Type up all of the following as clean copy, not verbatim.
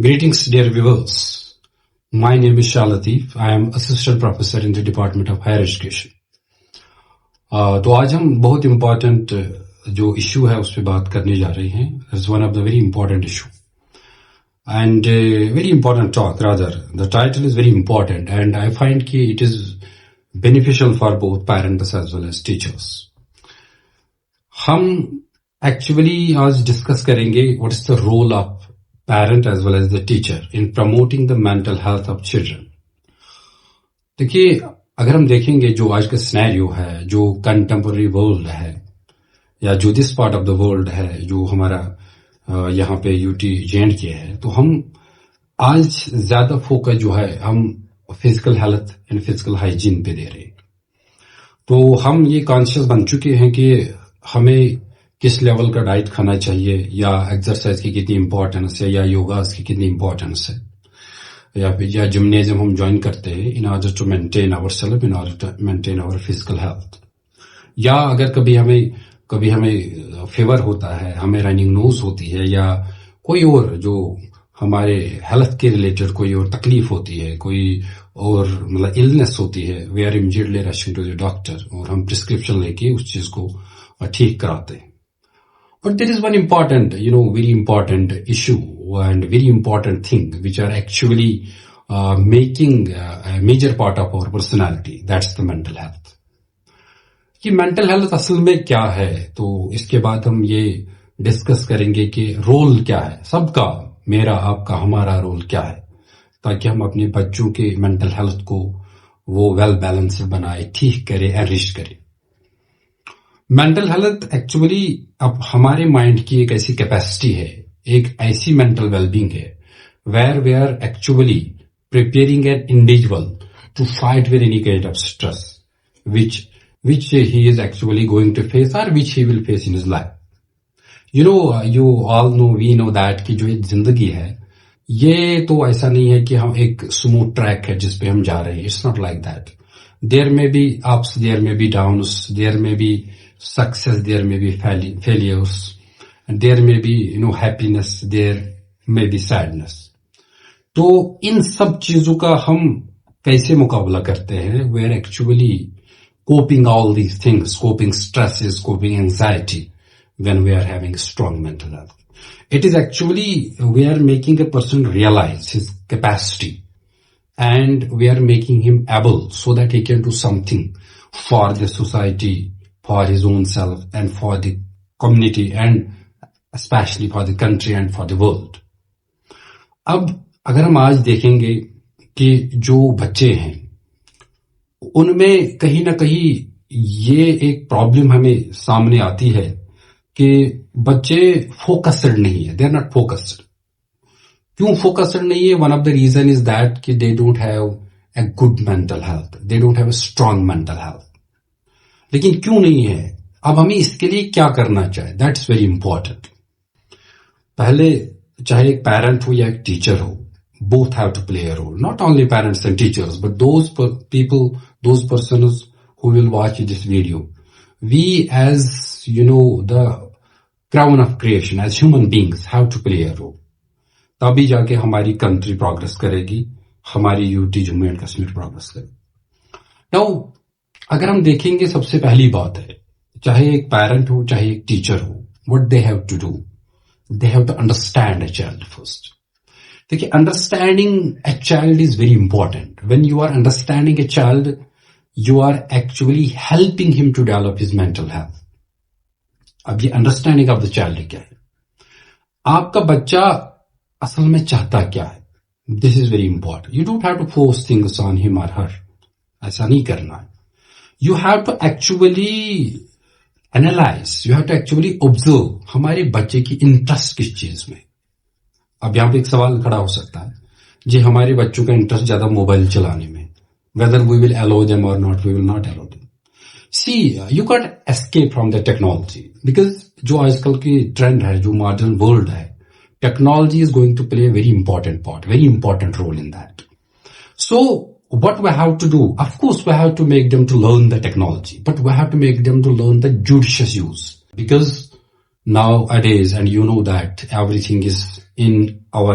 Greetings, dear viewers. My name is Shah Latif. I am assistant professor in the Department of Higher Education. तो आज हम बहुत important जो issue है उस पर बात करने जा रहे हैं. It's one of the very important issue and very important talk. Rather, the title is very important and I find कि it is beneficial for both parents as well as teachers. हम actually आज discuss करेंगे what is the role of parent as well as the teacher in promoting the mental health of children. देखिए, अगर हम देखेंगे जो आज का सिनेरियो है, जो कंटेम्पररी वर्ल्ड है या जो this part of the world है, जो हमारा यहाँ पे यूटी जे&के है, तो हम आज ज्यादा फोकस जो है हम physical health and physical hygiene पे दे रहे हैं. तो हम ये कॉन्शियस बन चुके हैं कि हमें किस लेवल का डाइट खाना चाहिए, या एक्सरसाइज की कितनी इंपॉर्टेंस है, या योगा की कितनी इंपॉर्टेंस है, या जिम्नेजियम हम ज्वाइन करते हैं in order to maintain our self, in order to maintain our physical health. या अगर कभी हमें फीवर होता है, हमें रनिंग नोज होती है, या कोई और जो हमारे हेल्थ के रिलेटेड कोई और तकलीफ होती है, कोई और मतलब इलनेस होती है, we are immediately rushing to the doctor और हम प्रिस्क्रिप्शन लेके उस चीज को ठीक कराते हैं. But there is one important, very important issue and very important thing which are actually making a major part of our personality. That's the mental health. कि mental health असल में क्या है, तो इसके बाद हम ये डिस्कस करेंगे कि रोल क्या है सबका, मेरा आपका हमारा रोल क्या है, ताकि हम अपने बच्चों के mental health को वो वेल बैलेंस्ड बनाए, ठीक करे, एनरिच करे. मेंटल हेल्थ एक्चुअली अब हमारे माइंड की एक ऐसी कैपेसिटी है, एक ऐसी मेंटल वेलबींग है where we are actually preparing an individual to fight with any kind of stress which he is actually going to face or which he will face in his life. You all know, we know that कि जो एक जिंदगी है ये तो ऐसा नहीं है कि हम एक स्मूथ ट्रैक है जिस पे हम जा रहे हैं. It's not like that. There may be ups, there may be downs, there may be success, there may be failures, and there may be happiness, there may be sadness. तो इन सब चीजों का हम कैसे मुकाबला करते हैं? We are actually coping all these things, coping stresses, coping anxiety when we are having strong mental health. It is actually we are making a person realize his capacity and we are making him able so that he can do something for the society, for his own self and for the community and especially for the country and for the world. अब अगर हम आज देखेंगे कि जो बच्चे हैं उनमें कहीं ना कहीं ये एक प्रॉब्लम हमें सामने आती है कि बच्चे फोकस्ड नहीं है, दे आर नॉट फोकस्ड. क्यों फोकस्ड नहीं है? One of the reason is that कि they don't have a good mental health, they don't have a strong mental health. लेकिन क्यों नहीं है? अब हमें इसके लिए क्या करना चाहिए? That's very important. पहले चाहे एक पेरेंट हो या एक टीचर हो, both have to play a role. Not only parents and teachers, but those people, those persons who will watch this video. We as, the crown of creation, as human beings, have to play a role. तभी जाके हमारी country progress करेगी, हमारी UT Jammu and Kashmir progress करेगी. Now अगर हम देखेंगे, सबसे पहली बात है, चाहे एक पेरेंट हो चाहे एक टीचर हो, what they have to do, they have to understand a child first. देखिए, understanding a child is very important. When you are understanding a child, you are actually helping him to develop his mental health. अब ये understanding of the child क्या है? आपका बच्चा असल में चाहता क्या है? This is very important. You don't have to force things on him और हर. ऐसा नहीं करना है. You have to actually analyze, you have to actually observe हमारे बच्चे की इंटरेस्ट किस चीज में. अब यहाँ पे एक सवाल खड़ा हो सकता है, जी हमारे बच्चों का इंटरेस्ट ज्यादा मोबाइल चलाने में, whether we will allow them or not, we will not allow them. See, you can't escape from the technology because जो आजकल की ट्रेंड है, जो मॉडर्न वर्ल्ड है, technology is going to play a very important part, very important role in that. So what we have to do, of course we have to make them to learn the technology, but we have to make them to learn the judicious use, because nowadays, and you know that everything is in our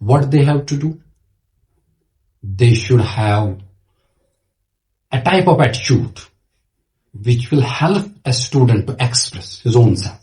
what they have to do, they should have a type of attitude which will help a student to express his own self.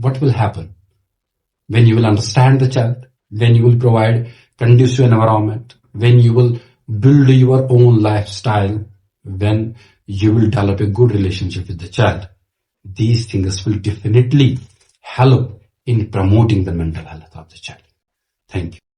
what will happen? When you will understand the child, when you will provide conducive environment, when you will build your own lifestyle, when you will develop a good relationship with the child, these things will definitely help in promoting the mental health of the child. Thank you.